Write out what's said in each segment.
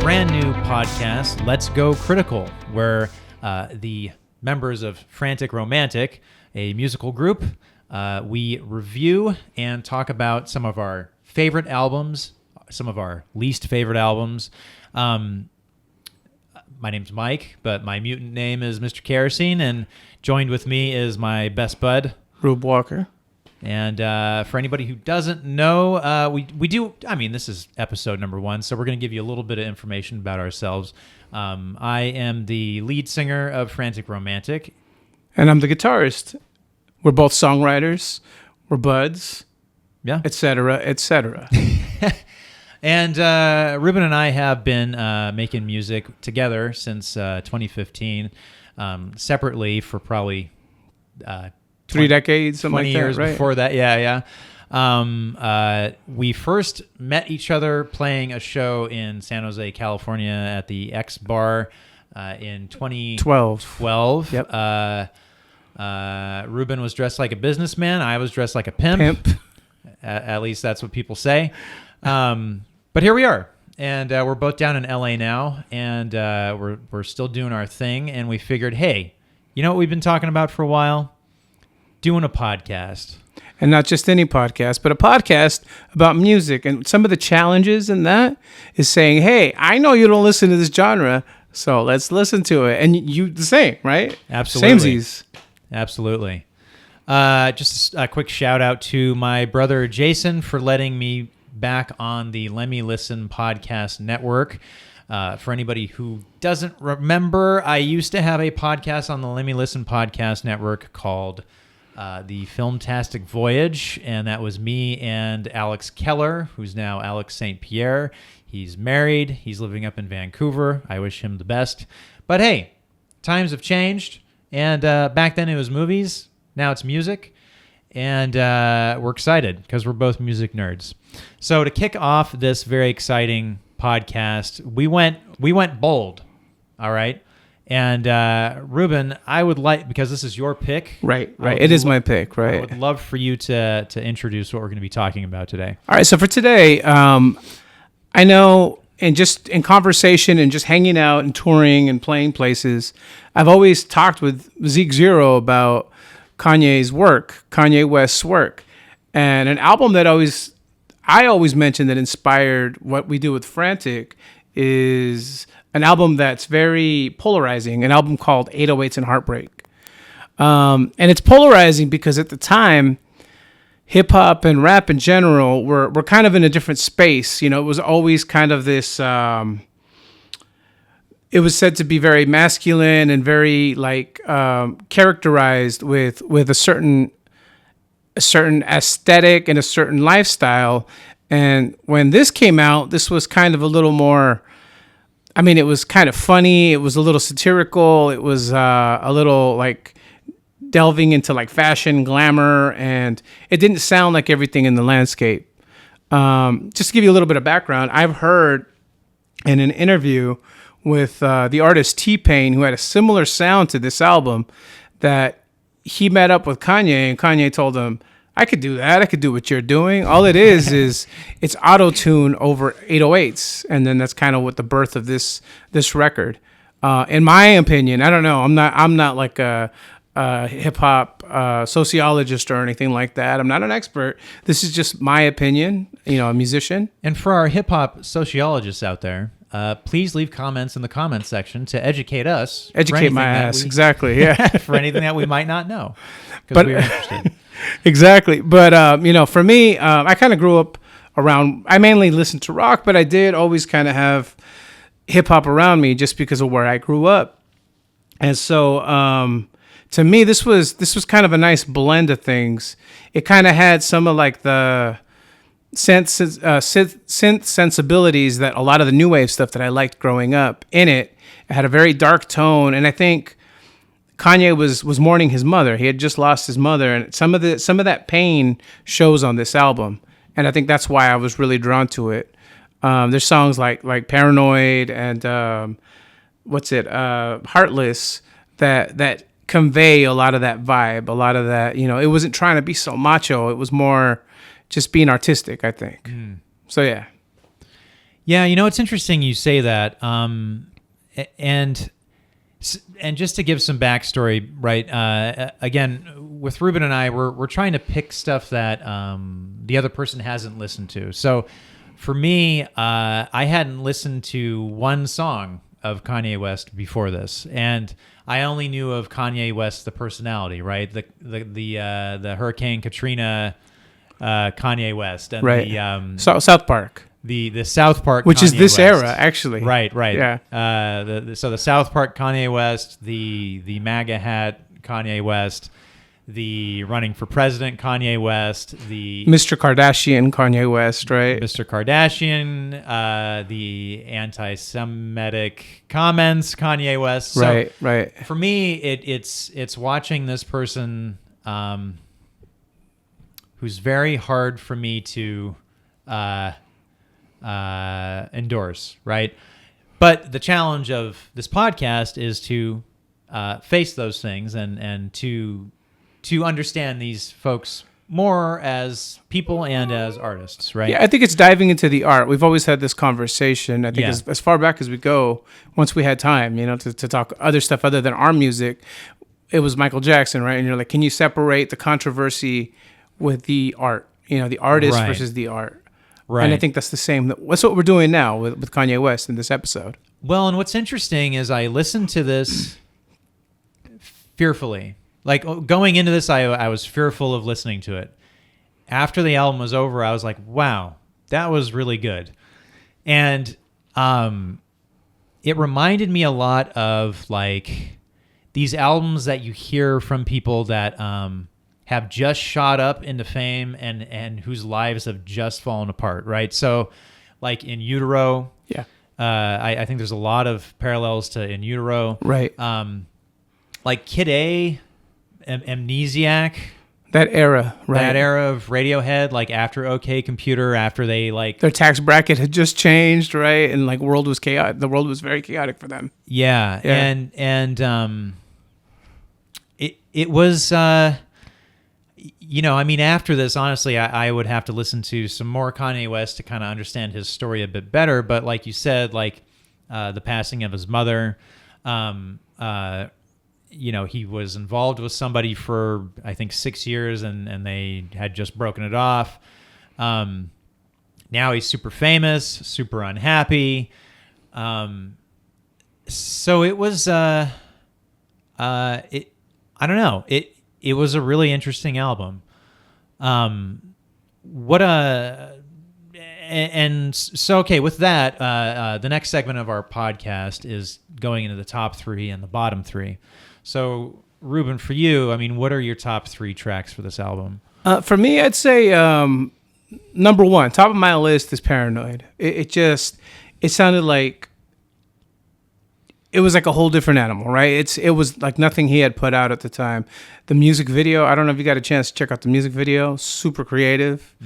brand new podcast, Let's Go Critical, where the members of Frantic Romantic, a musical group, we review and talk about some of our favorite albums, some of our least favorite albums. My name's Mike, but my mutant name is Mr. Kerosene, and joined with me is my best bud, Rube Walker. And for anybody who doesn't know, we do, I mean, this is episode number 1, so we're going to give you a little bit of information about ourselves. I am the lead singer of Frantic Romantic. And I'm the guitarist. We're both songwriters. We're buds. Yeah. Et cetera, et cetera. And Ruben and I have been making music together since 2015, separately for probably 3 decades, something 20 like that, years right? before that. Yeah. We first met each other playing a show in San Jose, California at the X Bar in 2012. Yep. Ruben was dressed like a businessman. I was dressed like a pimp. At least that's what people say. But here we are. And we're both down in LA now, and we're still doing our thing. And we figured, hey, you know what we've been talking about for a while? Doing a podcast. And not just any podcast, but a podcast about music. And some of the challenges in that is saying, hey, I know you don't listen to this genre, so let's listen to it. And you the same, right? Absolutely. Samesies. Absolutely. Just a quick shout out to my brother Jason for letting me back on the Let Me Listen podcast network. For anybody who doesn't remember, I used to have a podcast on the Let Me Listen podcast network called The Filmtastic Voyage, and that was me and Alex Keller, who's now Alex St. Pierre. He's married. He's living up in Vancouver. I wish him the best. But hey, times have changed, and back then it was movies. Now it's music, and we're excited because we're both music nerds. So to kick off this very exciting podcast, we went bold, all right? And Ruben, I would like, because this is your pick. Right. It is my pick, right? I would love for you to introduce what we're going to be talking about today. All right, so for today, I know, and just in conversation and just hanging out and touring and playing places, I've always talked with Zeke Zero about Kanye's work, Kanye West's work, and an album that I always mention that inspired what we do with Frantic is an album that's very polarizing, an album called 808s and Heartbreak. And it's polarizing because at the time, hip hop and rap in general were kind of in a different space. You know, it was always kind of this, it was said to be very masculine and very characterized with a certain aesthetic and a certain lifestyle. And when this came out, this was kind of a little more, I mean, it was kind of funny. It was a little satirical. It was a little delving into fashion, glamour, and it didn't sound like everything in the landscape. Just to give you a little bit of background, I've heard in an interview with the artist T-Pain, who had a similar sound to this album, that he met up with Kanye, and Kanye told him, I could do that. I could do what you're doing. All it is it's auto-tune over 808s. And then that's kind of what the birth of this record. In my opinion, I don't know. I'm not like a hip hop sociologist or anything like that. I'm not an expert. This is just my opinion, a musician. And for our hip hop sociologists out there, please leave comments in the comments section to educate us. Educate my ass. Exactly. Yeah. For anything that we might not know. Because we are interested. Exactly. But, for me, I kind of grew up around, I mainly listened to rock, but I did always kind of have hip hop around me just because of where I grew up. And so, to me, this was kind of a nice blend of things. It kind of had some of the synth sensibilities that a lot of the new wave stuff that I liked growing up in it. It had a very dark tone, and I think Kanye was mourning his mother. He had just lost his mother, and some of that pain shows on this album, and I think that's why I was really drawn to it. There's songs like Paranoid and Heartless that convey a lot of that vibe, a lot of that. It wasn't trying to be so macho. It was more just being artistic, I think. So yeah. Yeah, it's interesting you say that. And just to give some backstory, right? Again, with Ruben and I, we're trying to pick stuff that the other person hasn't listened to. So for me, I hadn't listened to one song of Kanye West before this, and I only knew of Kanye West, the personality, right? The Hurricane Katrina Kanye West, and right. the South Park. The South Park, which Kanye is this West. era, actually. Right. Yeah. So the South Park Kanye West, the MAGA hat Kanye West, the running for president Kanye West, the Mr. Kardashian Kanye West, right? Mr. Kardashian, the anti-Semitic comments Kanye West. So right. For me, it's watching this person who's very hard for me to endorse, right? But the challenge of this podcast is to face those things and to understand these folks more as people and as artists, right? Yeah, I think it's diving into the art. We've always had this conversation. I think as far back as we go, once we had time, to talk other stuff other than our music, it was Michael Jackson, right? And you're like, can you separate the controversy with the art? The artist versus the art. Right. And I think that's the same. That's what we're doing now with Kanye West in this episode. Well, and what's interesting is I listened to this fearfully. Like going into this, I was fearful of listening to it. After the album was over, I was like, wow, that was really good. And it reminded me a lot of like these albums that you hear from people that have just shot up into fame and whose lives have just fallen apart, right? So like In Utero, yeah, I think there's a lot of parallels to In Utero. Right. Like Kid A, Amnesiac. That era, right? That era of Radiohead, like after OK Computer, after they like... Their tax bracket had just changed, right? And like world was chaotic. The world was very chaotic for them. Yeah. And it was... after this, honestly, I would have to listen to some more Kanye West to kind of understand his story a bit better. But like you said, like the passing of his mother, he was involved with somebody for, I think, 6 years and they had just broken it off. Now he's super famous, super unhappy. So it was, I don't know. It was a really interesting album. Okay, with that, the next segment of our podcast is going into the top 3 and the bottom 3. So, Ruben, for you, what are your top 3 tracks for this album? For me, I'd say number 1, top of my list is Paranoid. It sounded like it was like a whole different animal, right? It was like nothing he had put out at the time. The music video, I don't know if you got a chance to check out the music video. Super creative.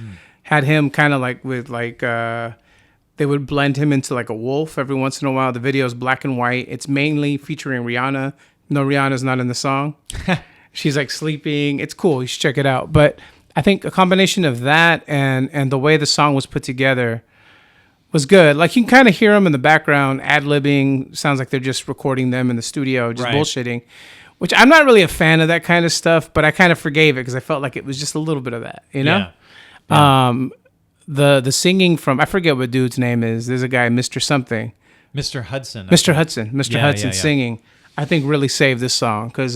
Had him kind of like with like they would blend him into like a wolf every once in a while. The video is black and white. It's mainly featuring Rihanna. No, Rihanna's not in the song. She's like sleeping. It's cool. You should check it out. But I think a combination of that and the way the song was put together was good. Like you can kind of hear them in the background, ad-libbing. Sounds like they're just recording them in the studio, just bullshitting. Which I'm not really a fan of that kind of stuff, but I kind of forgave it because I felt like it was just a little bit of that, Yeah. The singing from, I forget what dude's name is. There's a guy, Mr. Something. Mr. Hudson. Mr. Hudson singing, I think really saved this song because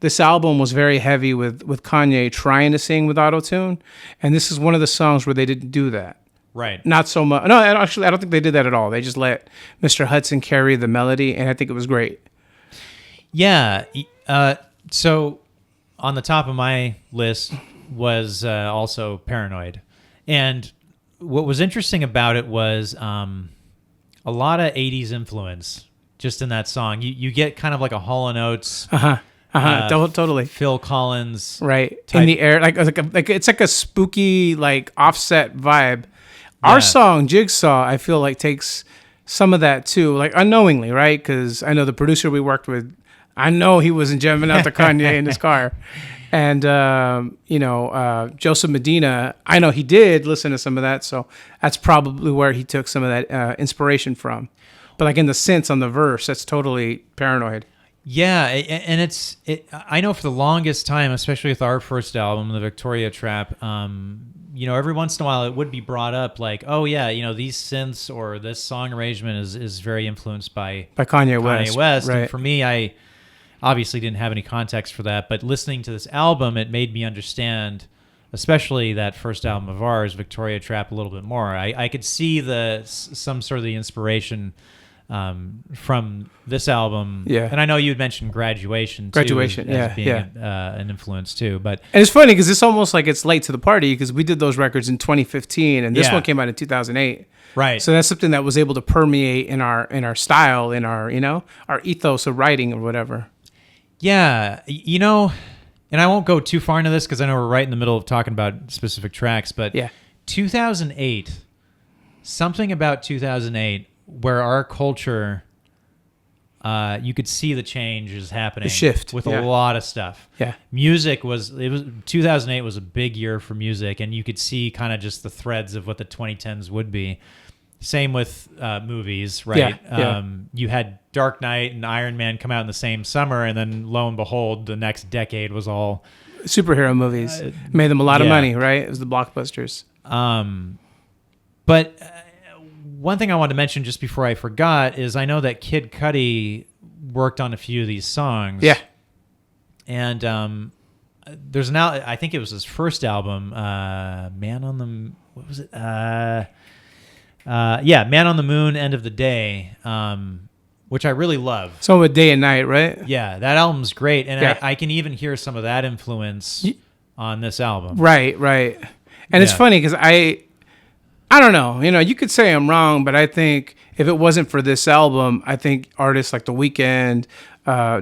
this album was very heavy with Kanye trying to sing with auto-tune, and this is one of the songs where they didn't do that. Right. Not so much. No, actually, I don't think they did that at all. They just let Mr. Hudson carry the melody, and I think it was great. Yeah. So on the top of my list was also Paranoid. And what was interesting about it was a lot of 80s influence just in that song. You get kind of like a Hall & Oates. Totally. Phil Collins. Right. Type. In the air. Like it's like a spooky, like offset vibe. Our song, Jigsaw, I feel like takes some of that too, like unknowingly, right? Because I know the producer we worked with, I know he wasn't jamming out to Kanye in his car. And Joseph Medina, I know he did listen to some of that, so that's probably where he took some of that inspiration from. But like in the synths on the verse, that's totally Paranoid. Yeah, and I know for the longest time, especially with our first album, the Victoria Trap, every once in a while it would be brought up like, oh yeah, these synths or this song arrangement is very influenced by Kanye West. Right. And for me, I obviously didn't have any context for that, but listening to this album, it made me understand, especially that first album of ours, Victoria Trap, a little bit more. I could see some sort of the inspiration from this album. Yeah. And I know you had mentioned Graduation as being an influence too. And it's funny because it's almost like it's late to the party because we did those records in 2015 and this one came out in 2008. Right. So that's something that was able to permeate in our style, in our, our ethos of writing or whatever. Yeah. And I won't go too far into this because I know we're right in the middle of talking about specific tracks, but 2008, something about 2008 where our culture, you could see the changes happening. The shift. With a lot of stuff. Yeah. Music 2008 was a big year for music, and you could see kind of just the threads of what the 2010s would be. Same with movies, right? Yeah. You had Dark Knight and Iron Man come out in the same summer, and then lo and behold, the next decade was all superhero movies. Made them a lot of money, right? It was the blockbusters. But one thing I wanted to mention just before I forgot is I know that Kid Cudi worked on a few of these songs. Yeah. And there's I think it was his first album, Man on the Moon, End of the Day, which I really love. So with Day and Night, right? Yeah, that album's great. And I can even hear some of that influence on this album. Right. And it's funny because I don't know, you could say I'm wrong, but I think if it wasn't for this album, I think artists like The Weeknd,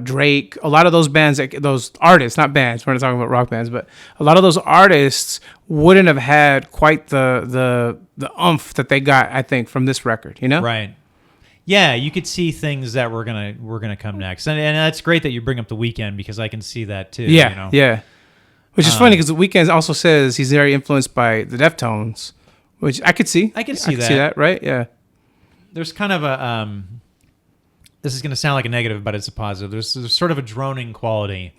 Drake, a lot of those bands, those artists, not bands, we're not talking about rock bands, but a lot of those artists wouldn't have had quite the oomph that they got, I think, from this record, Right. Yeah, you could see things that were gonna come next, and that's great that you bring up The Weeknd because I can see that too. Yeah. Which is funny because The Weeknd also says he's very influenced by the Deftones, which I could see. I can see that, right? Yeah. There's kind of a this is going to sound like a negative, but it's a positive. There's sort of a droning quality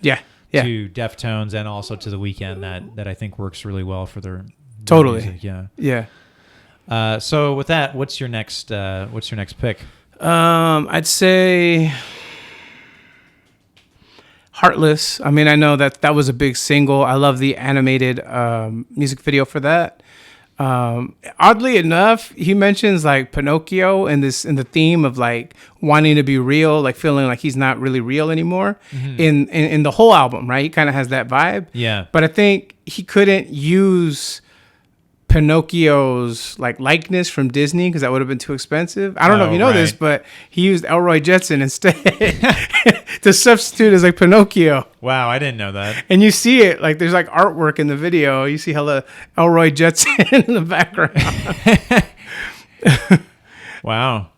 to Deftones and also to The Weeknd that I think works really well for their music. Yeah. So with that, what's your next pick? I'd say Heartless. I mean, I know that was a big single. I love the animated music video for that. Oddly enough, he mentions like Pinocchio in the theme of like wanting to be real, like feeling like he's not really real anymore in the whole album, right? He kind of has that vibe. Yeah. But I think he couldn't use Pinocchio's like likeness from Disney because that would have been too expensive. I don't know if you know this, but he used Elroy Jetson instead to substitute as like Pinocchio. Wow, I didn't know that. And you see it like there's like artwork in the video. You see hella Elroy Jetson in the background. Wow.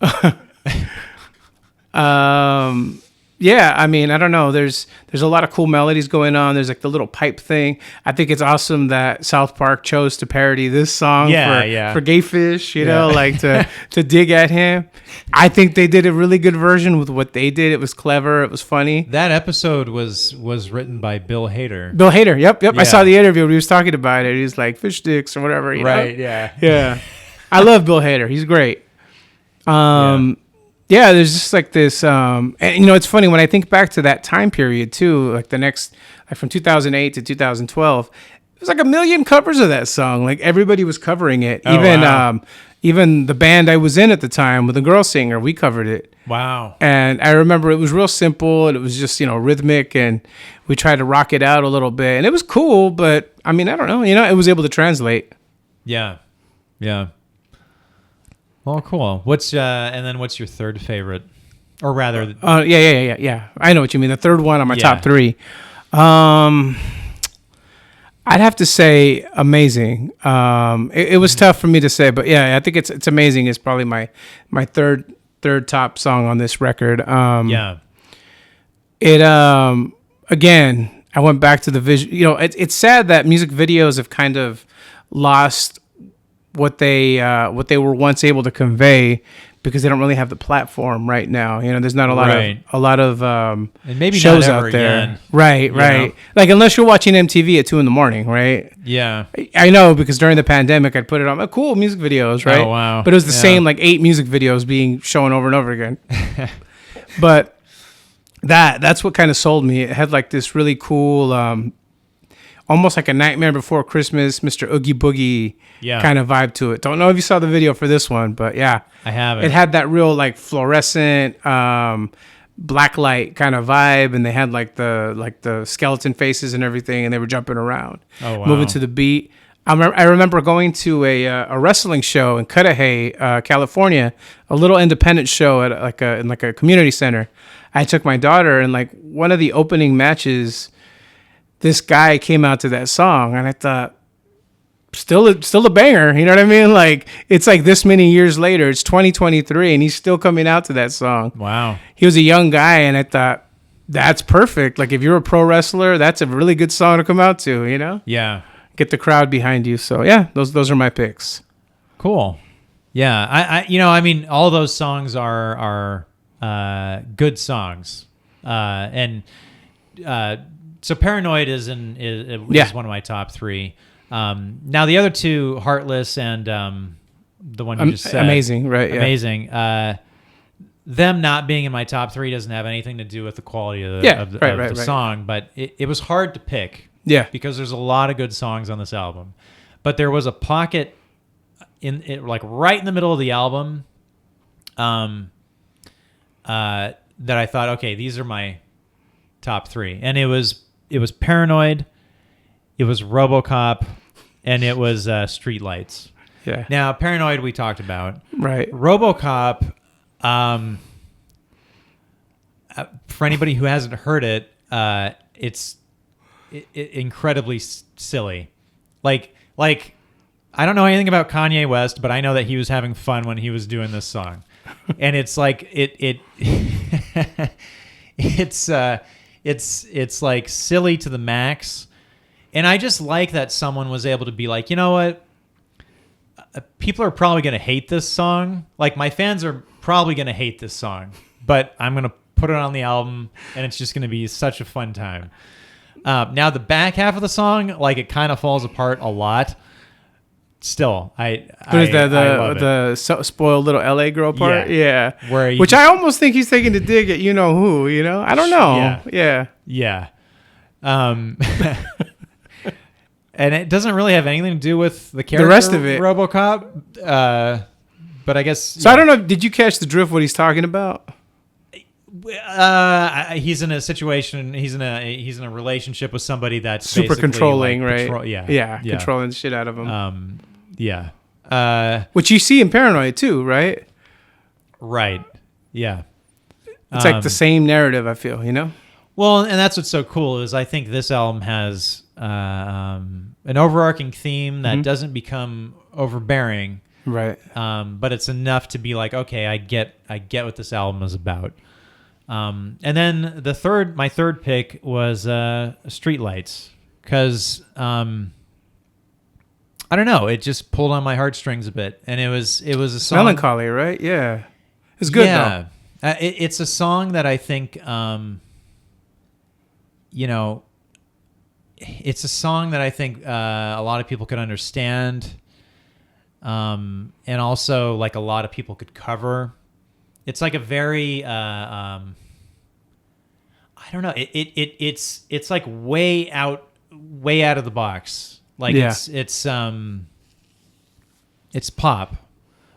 Yeah, I mean, I don't know. There's a lot of cool melodies going on. There's like the little pipe thing. I think it's awesome that South Park chose to parody this song for Gay Fish, like to dig at him. I think they did a really good version with what they did. It was clever. It was funny. That episode was written by Bill Hader. Bill Hader, yep. Yeah. I saw the interview when he was talking about it. He was like, fish sticks or whatever. Right, yeah. Yeah. I love Bill Hader. He's great. Yeah, there's just like this, and it's funny when I think back to that time period too, like from 2008 to 2012, there's like a million covers of that song. Like everybody was covering it. Even the band I was in at the time with a girl singer, we covered it. Wow. And I remember it was real simple and it was just, rhythmic and we tried to rock it out a little bit and it was cool, but I mean, I don't know, it was able to translate. Yeah. Yeah. Well, cool. What's your third favorite, or rather? Yeah. I know what you mean. The third one on my top three. I'd have to say Amazing. It was tough for me to say, but yeah, I think it's Amazing is probably my third top song on this record. It again, I went back to the vision. You know, it's sad that music videos have kind of lost what they were once able to convey because they don't really have the platform right now. You know, there's not a lot of and maybe shows not ever out there. Again, right. know? Like unless you're watching MTV at 2 a.m, right? Yeah. I know because during the pandemic I'd put it on cool music videos, right? Oh wow. But it was the same like 8 music videos being shown over and over again. But that's what kind of sold me. It had like this really cool almost like a Nightmare Before Christmas, Mr. Oogie Boogie kind of vibe to it. Don't know if you saw the video for this one, but yeah. I haven't. It had that real like fluorescent black light kind of vibe, and they had like the skeleton faces and everything, and they were jumping around, moving to the beat. I remember going to a wrestling show in Cudahy, California, a little independent show at in a community center. I took my daughter, and like one of the opening matches, this guy came out to that song, and I thought, still a banger. You know what I mean? Like it's like this many years later, it's 2023, and he's still coming out to that song. Wow. He was a young guy, and I thought that's perfect. Like if you're a pro wrestler, that's a really good song to come out to. You know? Yeah. Get the crowd behind you. So yeah, those are my picks. Cool. Yeah. I mean, all those songs are good songs, and so Paranoid is one of my top 3. Now the other 2, Heartless and the one you just said, Amazing, right? Amazing. Yeah. Them not being in my top 3 doesn't have anything to do with the quality of the song, but it was hard to pick. Yeah, because there's a lot of good songs on this album, but there was a pocket in it, like right in the middle of the album, that I thought, okay, these are my top 3, and it was Paranoid, it was RoboCop, and it was Streetlights. Yeah. Now, Paranoid we talked about. Right. RoboCop, for anybody who hasn't heard it, it's incredibly silly. Like I don't know anything about Kanye West, but I know that he was having fun when he was doing this song. And it's like it's like silly to the max. And I just like that someone was able to be like, you know what? People are probably going to hate this song. Like my fans are probably going to hate this song, but I'm going to put it on the album and it's just going to be such a fun time. Now the back half of the song, like it kind of falls apart a lot. Still, I love it. The spoiled little LA girl part? Yeah. Which I almost think he's taking a dig at you know who, you know? I don't know. Yeah. And it doesn't really have anything to do with the character, the rest of it. RoboCop. But I guess so. I don't know. Did you catch the drift? What he's talking about? He's in a situation. He's in a relationship with somebody that's super controlling, like, right? Yeah, controlling the shit out of him. Which you see in Paranoid too, right? Right. Yeah. It's like the same narrative. I feel, you know. Well, and that's what's so cool is I think this album has an overarching theme that doesn't become overbearing, right? But it's enough to be like, okay, I get what this album is about. And then my third pick was Streetlights, because I don't know, it just pulled on my heartstrings a bit, and it was a song. Melancholy, right? Yeah, it's good though. It's a song that I think it's a song that I think a lot of people could understand, and also like a lot of people could cover. It's like a very I don't know. It's like way out of the box. Like it's pop,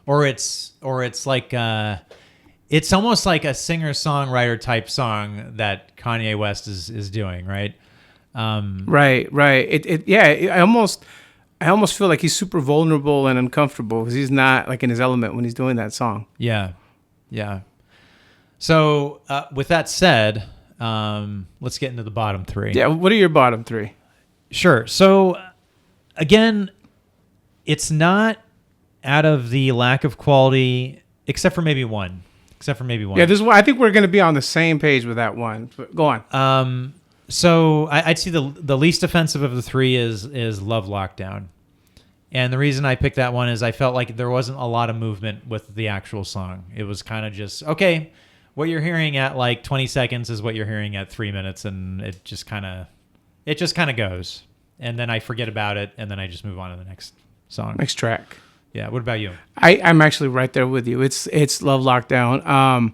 or it's like it's almost like a singer-songwriter type song that Kanye West is doing, right? Right. I almost feel like he's super vulnerable and uncomfortable because he's not like in his element when he's doing that song. Yeah. So with that said, let's get into the bottom 3. Yeah, what are your bottom 3? Sure. So again, it's not out of the lack of quality, except for maybe one. Yeah, this one. I think we're going to be on the same page with that one. Go on. So I'd see the least offensive of the three is Love Lockdown. And the reason I picked that one is I felt like there wasn't a lot of movement with the actual song. It was kind of just, okay, what you're hearing at like 20 seconds is what you're hearing at 3 minutes, and it just kind of goes. And then I forget about it, and then I just move on to the next song. Next track. Yeah, what about you? I'm actually right there with you. It's Love Lockdown.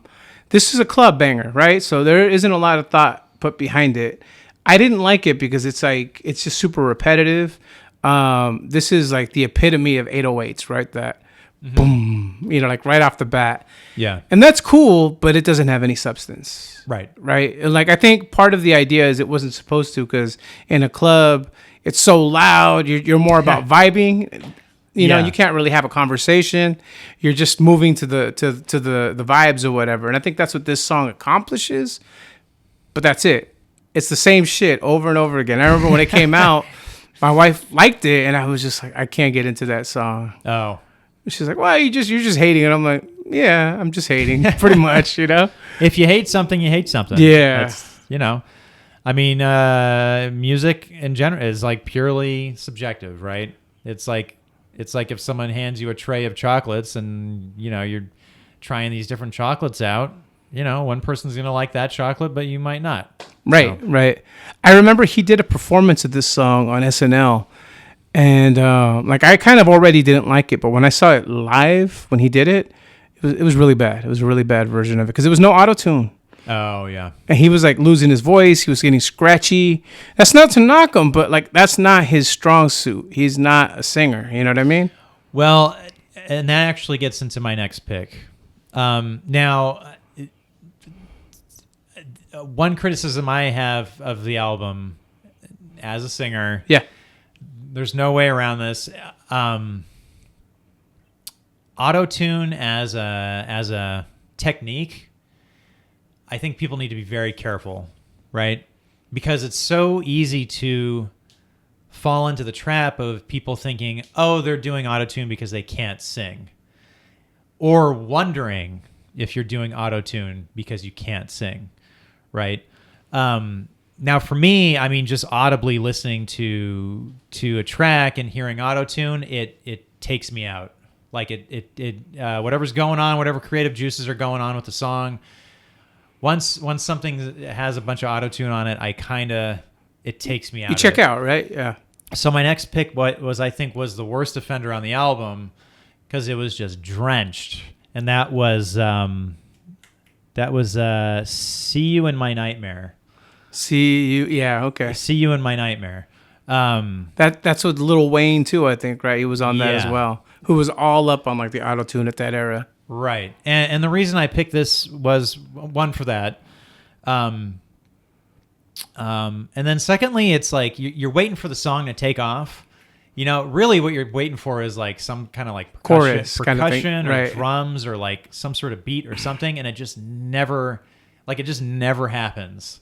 This is a club banger, right? So there isn't a lot of thought put behind it. I didn't like it because it's just super repetitive. This is like the epitome of 808s, right? That boom, like right off the bat. Yeah. And that's cool, but it doesn't have any substance. Right. Right. And like, I think part of the idea is it wasn't supposed to, because in a club, it's so loud. You're more about vibing. You know, you can't really have a conversation. You're just moving to the vibes or whatever. And I think that's what this song accomplishes. But that's it. It's the same shit over and over again. I remember when it came out, my wife liked it, and I was just like, I can't get into that song. Oh. She's like, "Why you're just hating it?" I'm like, "Yeah, I'm just hating, pretty much, If you hate something, you hate something. Yeah. That's, I mean, music in general is like purely subjective, right? It's like if someone hands you a tray of chocolates and, you're trying these different chocolates out, one person's going to like that chocolate, but you might not. Right, right. I remember he did a performance of this song on SNL, and I kind of already didn't like it, but when I saw it live, when he did it, it was really bad. It was a really bad version of it because there was no auto-tune. Oh, yeah. And he was like losing his voice. He was getting scratchy. That's not to knock him, but like that's not his strong suit. He's not a singer. You know what I mean? Well, and that actually gets into my next pick. Now, one criticism I have of the album as a singer, there's no way around this. Auto-tune as a technique, I think people need to be very careful, right? Because it's so easy to fall into the trap of people thinking, oh, they're doing auto-tune because they can't sing. Or wondering if you're doing auto-tune because you can't sing, right? Now, for me, I mean, just audibly listening to a track and hearing auto-tune, it takes me out. Like whatever's going on, whatever creative juices are going on with the song, once something has a bunch of auto-tune on it, it takes me out. You check out, right? Yeah. So my next pick I think was the worst offender on the album because it was just drenched, and that was "See You in My Nightmare." See you, yeah, okay. "See You in My Nightmare." That's with Lil Wayne too, I think, right? He was on that as well. Who was all up on like the auto-tune at that era. Right. And the reason I picked this was one for that. And then secondly, it's like you're waiting for the song to take off. Really what you're waiting for is like some kind of like chorus percussion kind of thing, or right. drums or like some sort of beat or something. And it just never happens.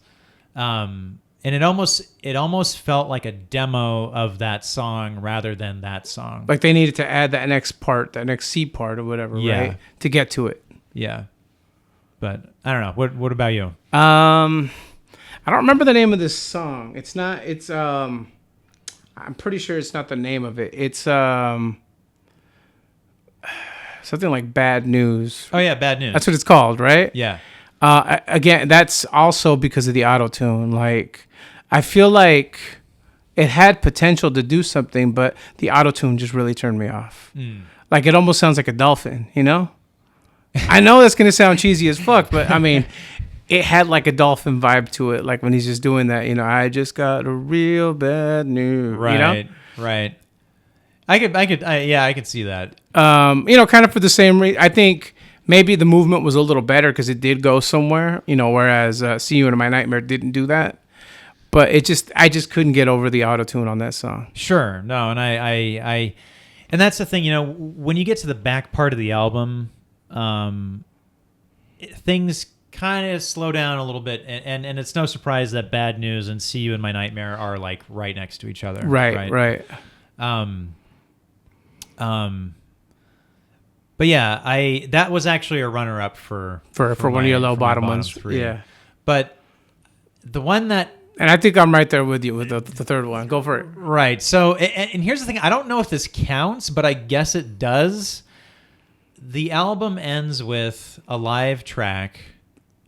And it almost felt like a demo of that song rather than that song. Like they needed to add that next part, that next C part or whatever, right? To get to it. Yeah. But I don't know. What about you? I don't remember the name of this song. I'm pretty sure it's not the name of it. It's something like Bad News. Oh yeah, Bad News. That's what it's called, right? Yeah. Again, that's also because of the auto-tune. Like, I feel like it had potential to do something, but the auto-tune just really turned me off. Like, it almost sounds like a dolphin, I know that's going to sound cheesy as fuck, but I mean, it had like a dolphin vibe to it. Like when he's just doing that, I just got a real bad news, Right, right. I could see that. Kind of for the same reason. I think maybe the movement was a little better because it did go somewhere, whereas See You in My Nightmare didn't do that. But I just couldn't get over the auto-tune on that song. Sure. No, and and that's the thing, when you get to the back part of the album, things kind of slow down a little bit, and it's no surprise that Bad News and See You in My Nightmare are like right next to each other. Right. But yeah, that was actually a runner-up for one of your low bottom ones. Three. Yeah. But the one that And I think I'm right there with you with the third one. Go for it. Right. So, and here's the thing. I don't know if this counts, but I guess it does. The album ends with a live track.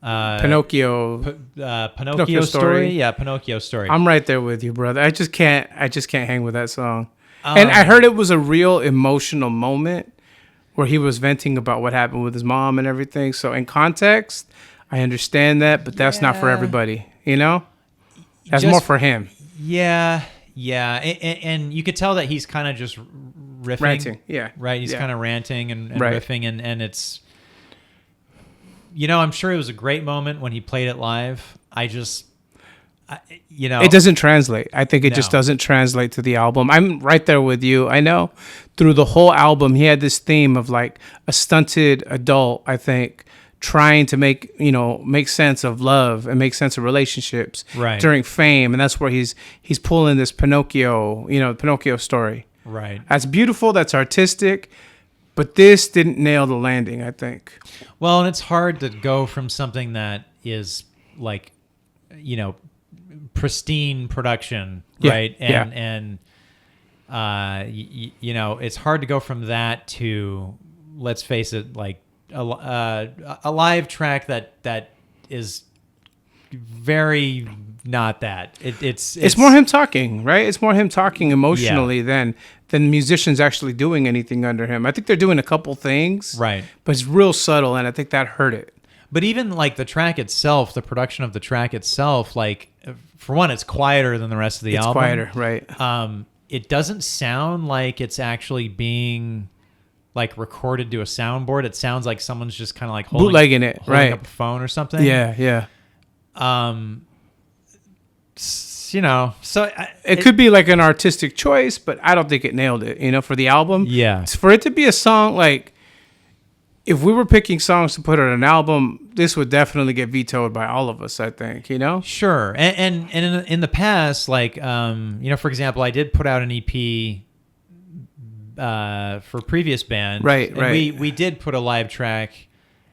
Pinocchio. Pinocchio story. Yeah, Pinocchio story. I'm right there with you, brother. I just can't hang with that song. And I heard it was a real emotional moment where he was venting about what happened with his mom and everything. So in context, I understand that, but that's not for everybody, you know? That's more for him. Yeah. And you could tell that he's kind of just riffing. Ranting, yeah. Right? He's kind of ranting and right. riffing, and it's... I'm sure it was a great moment when he played it live. It doesn't translate. I think it just doesn't translate to the album. I'm right there with you. I know through the whole album, he had this theme of like a stunted adult, I think, trying to make sense of love and make sense of relationships during fame. And that's where he's pulling this Pinocchio story. Right. That's beautiful. That's artistic. But this didn't nail the landing, I think. Well, and it's hard to go from something that is like, pristine production, right? And it's hard to go from that to, let's face it, like a live track that is very not that. It's more him talking, right? It's more him talking emotionally than musicians actually doing anything under him. I think they're doing a couple things, right? But it's real subtle, and I think that hurt it. But even like the track itself, the production of the track itself, like for one, it's quieter than the rest of the album. It's quieter, right? It doesn't sound like it's actually being like recorded to a soundboard. It sounds like someone's just kind of like bootlegging it, right? Up a phone or something. Yeah. So it could be like an artistic choice, but I don't think it nailed it. For the album, for it to be a song, like if we were picking songs to put on an album, this would definitely get vetoed by all of us, I think. Sure. And in the past, like for example, I did put out an EP for a previous band, right? We did put a live track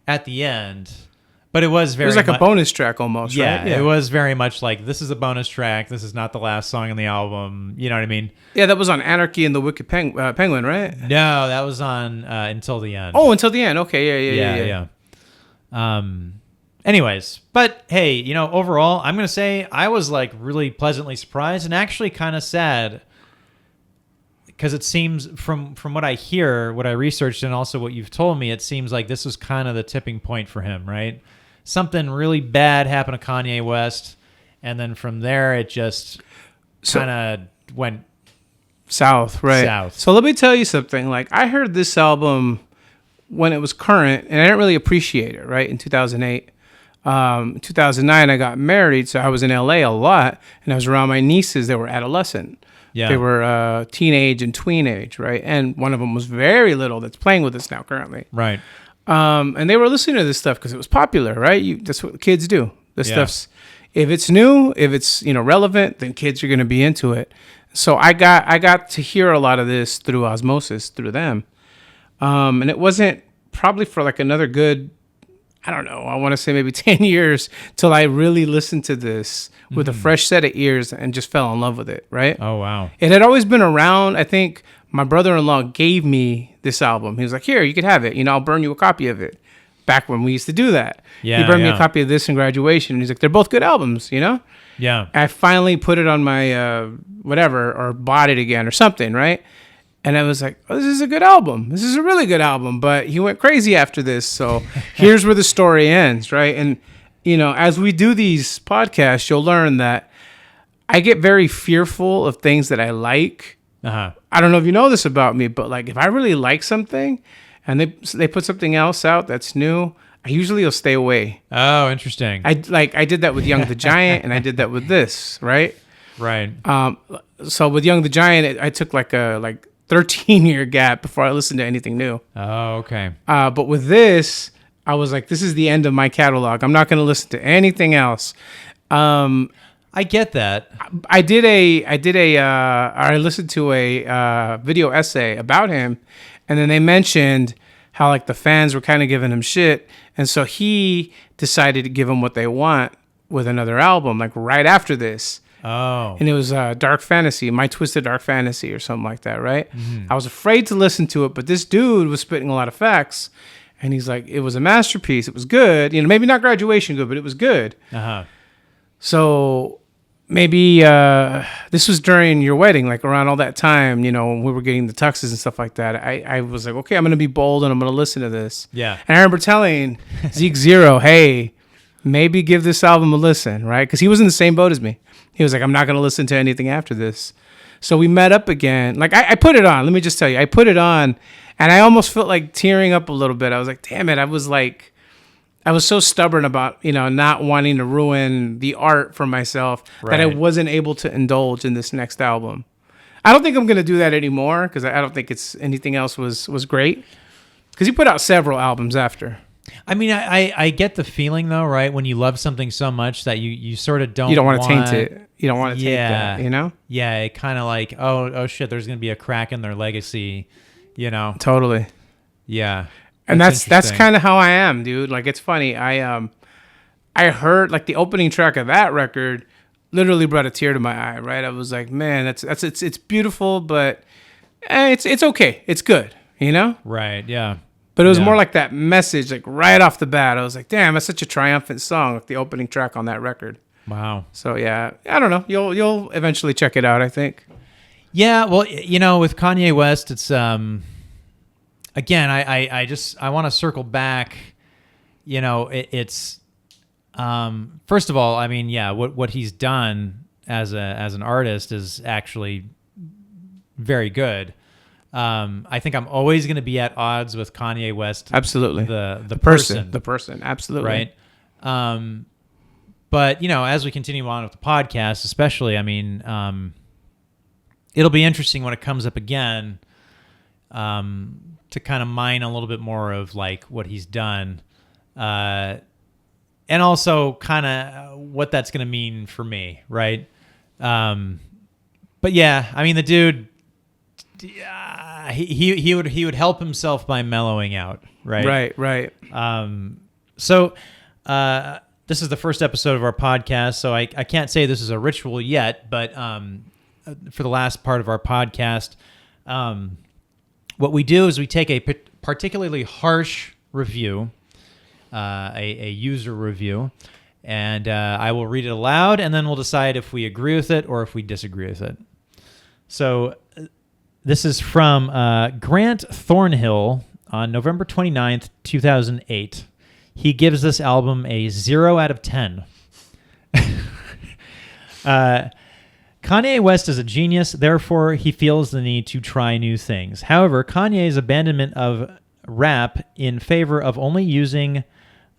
at the end. But it was like a bonus track almost, right? Yeah, it was very much like, this is a bonus track. This is not the last song in the album. You know what I mean? Yeah, that was on Anarchy and the Wicked Penguin, right? No, that was on Until the End. Oh, Until the End. Okay, yeah. Anyways, but hey, overall, I'm going to say I was like really pleasantly surprised and actually kind of sad, because it seems from what I hear, what I researched, and also what you've told me, it seems like this was kind of the tipping point for him, right? Something really bad happened to Kanye West, and then from there it just kind of went south, right? So let me tell you something. Like, I heard this album when it was current, and I didn't really appreciate it, right? In 2008. 2009, I got married, so I was in LA a lot, and I was around my nieces that were adolescent. Yeah. They were teenage and tween age, right? And one of them was very little that's playing with us now currently. Right. And they were listening to this stuff because it was popular, right? That's what kids do. This stuff's, if it's new, if it's relevant, then kids are going to be into it. So I got to hear a lot of this through osmosis, through them. And it wasn't probably for like another good, I don't know, I want to say maybe 10 years till I really listened to this with a fresh set of ears and just fell in love with it, right? Oh, wow. It had always been around. I think my brother-in-law gave me this album. He was like, here, you could have it. I'll burn you a copy of it. Back when we used to do that. Yeah, he burned me a copy of this in graduation. And he's like, they're both good albums, Yeah. I finally put it on my whatever, or bought it again or something, right? And I was like, oh, this is a good album. This is a really good album. But he went crazy after this. So here's where the story ends, right? And, as we do these podcasts, you'll learn that I get very fearful of things that I like. Uh-huh. I don't know if you know this about me, but like if I really like something and they put something else out that's new, I usually will stay away. Oh, interesting. I did that with Young the Giant, and I did that with this, right? Right. So with Young the Giant, I took like a 13-year gap before I listened to anything new. Oh, okay. But with this, I was like, this is the end of my catalog. I'm not going to listen to anything else. I get that. I listened to a video essay about him, and then they mentioned how like the fans were kind of giving him shit, and so he decided to give them what they want with another album, like right after this. Oh. And it was Dark Fantasy, My Twisted Dark Fantasy or something like that, right? Mm-hmm. I was afraid to listen to it, but this dude was spitting a lot of facts. And he's like, it was a masterpiece. It was good. You know, maybe not graduation good, but it was good. Uh-huh. So maybe this was during your wedding, like around all that time, you know, when we were getting the tuxes and stuff like that. I was like, okay, I'm going to be bold and I'm going to listen to this. Yeah. And I remember telling Zeke Zero, hey, maybe give this album a listen, right? Because he was in the same boat as me. He was like, I'm not going to listen to anything after this. So we met up again. Like, I put it on. Let me just tell you. I put it on, and I almost felt like tearing up a little bit. I was like, damn it. I was so stubborn about, you know, not wanting to ruin the art for myself that I Right. wasn't able to indulge in this next album. I don't think I'm going to do that anymore because I don't think it's anything else was great. Because he put out several albums after. I mean, I get the feeling though, right? When you love something so much that you sort of don't. You don't want to taint it. You don't want to taint that, you know? Yeah, it kind of like, oh shit, there's gonna be a crack in their legacy, you know? Totally. Yeah. And that's interesting. kind of how I am, dude. Like, it's funny. I heard like the opening track of that record literally brought a tear to my eye, right? I was like, man, it's beautiful, but it's okay. It's good, you know? Right. Yeah. But it was Yeah. more like that message, like right off the bat. I was like, damn, that's such a triumphant song, like the opening track on that record. Wow. So yeah, I don't know. You'll eventually check it out, I think. Yeah. Well, you know, with Kanye West, it's again, I want to circle back. You know, it's first of all, I mean, yeah, what he's done as an artist is actually very good. I think I'm always going to be at odds with Kanye West. Absolutely. The person. Absolutely. Right. But you know, as we continue on with the podcast, especially, I mean, it'll be interesting when it comes up again, to kind of mine a little bit more of like what he's done, and also kind of what that's going to mean for me. Right. But yeah, I mean, the dude, he would help himself by mellowing out, right? Right. So this is the first episode of our podcast, so I can't say this is a ritual yet, but for the last part of our podcast, what we do is we take a particularly harsh review, a user review, and I will read it aloud, and then we'll decide if we agree with it or if we disagree with it. So this is from Grant Thornhill on November 29th, 2008. He gives this album a 0 out of 10. Kanye West is a genius, therefore he feels the need to try new things. However, Kanye's abandonment of rap in favor of only using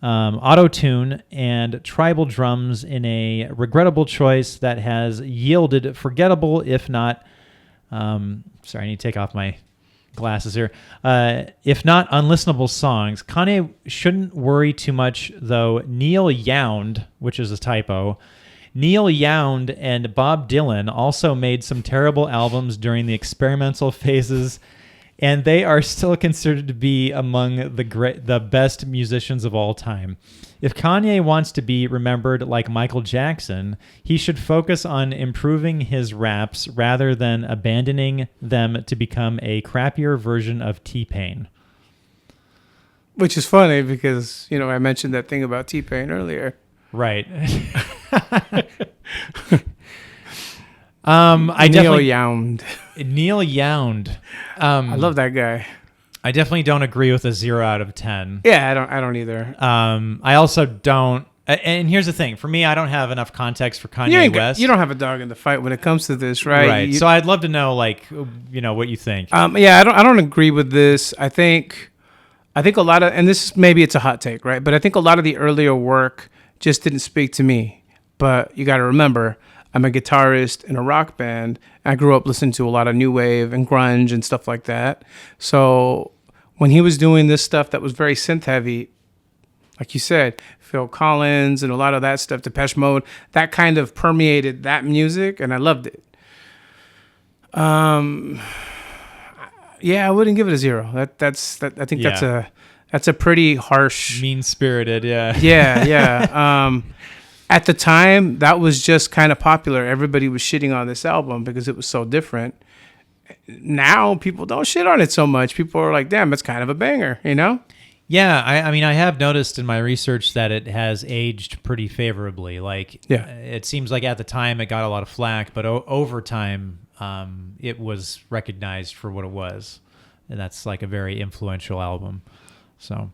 auto-tune and tribal drums in a regrettable choice that has yielded forgettable, if not... sorry, I need to take off my glasses here. If not unlistenable songs, Kanye shouldn't worry too much, though. Neil Yound, which is a typo, Neil Yound and Bob Dylan also made some terrible albums during the experimental phases, and they are still considered to be among the best musicians of all time. If Kanye wants to be remembered like Michael Jackson, he should focus on improving his raps rather than abandoning them to become a crappier version of T-Pain. Which is funny because, you know, I mentioned that thing about T-Pain earlier. Right. Neil Yound. Neil Yound. I love that guy. I definitely don't agree with a 0 out of 10. Yeah, I don't either. I also don't. And here's the thing: for me, I don't have enough context for Kanye West. You don't have a dog in the fight when it comes to this, right? Right. So I'd love to know, like, you know, what you think. Yeah, I don't agree with this. I think a lot of, and this maybe it's a hot take, right? But I think a lot of the earlier work just didn't speak to me. But you got to remember, I'm a guitarist in a rock band. I grew up listening to a lot of new wave and grunge and stuff like that. So when he was doing this stuff that was very synth heavy, like you said, Phil Collins and a lot of that stuff, Depeche Mode, that kind of permeated that music, and I loved it. Yeah, I wouldn't give it a 0. I think that's a pretty harsh, mean-spirited, yeah. Yeah. at the time, that was just kind of popular. Everybody was shitting on this album because it was so different. Now people don't shit on it so much. People are like, damn, it's kind of a banger, you know? Yeah, I mean, I have noticed in my research that it has aged pretty favorably. Like, Yeah. it seems like at the time it got a lot of flack, but over time, it was recognized for what it was. And that's like a very influential album. So,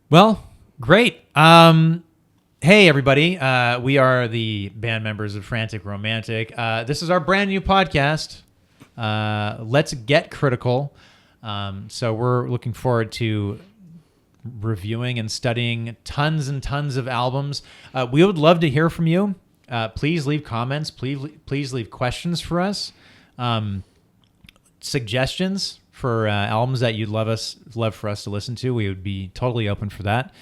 well, great. Hey, everybody. We are the band members of Frantic Romantic. This is our brand new podcast. Let's Get Critical. So we're looking forward to reviewing and studying tons and tons of albums. We would love to hear from you. Please leave comments. Please leave questions for us. Suggestions for albums that you'd love for us to listen to. We would be totally open for that.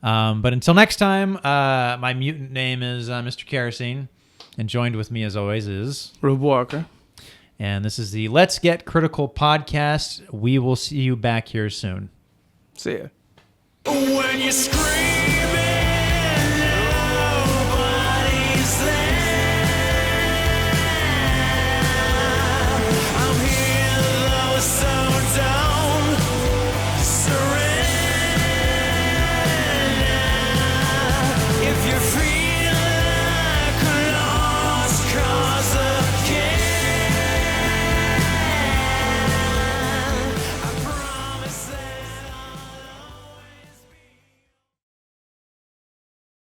But until next time, my mutant name is Mr. Kerosene, and joined with me as always is Rube Walker. And this is the Let's Get Critical podcast. We will see you back here soon. See ya. When you scream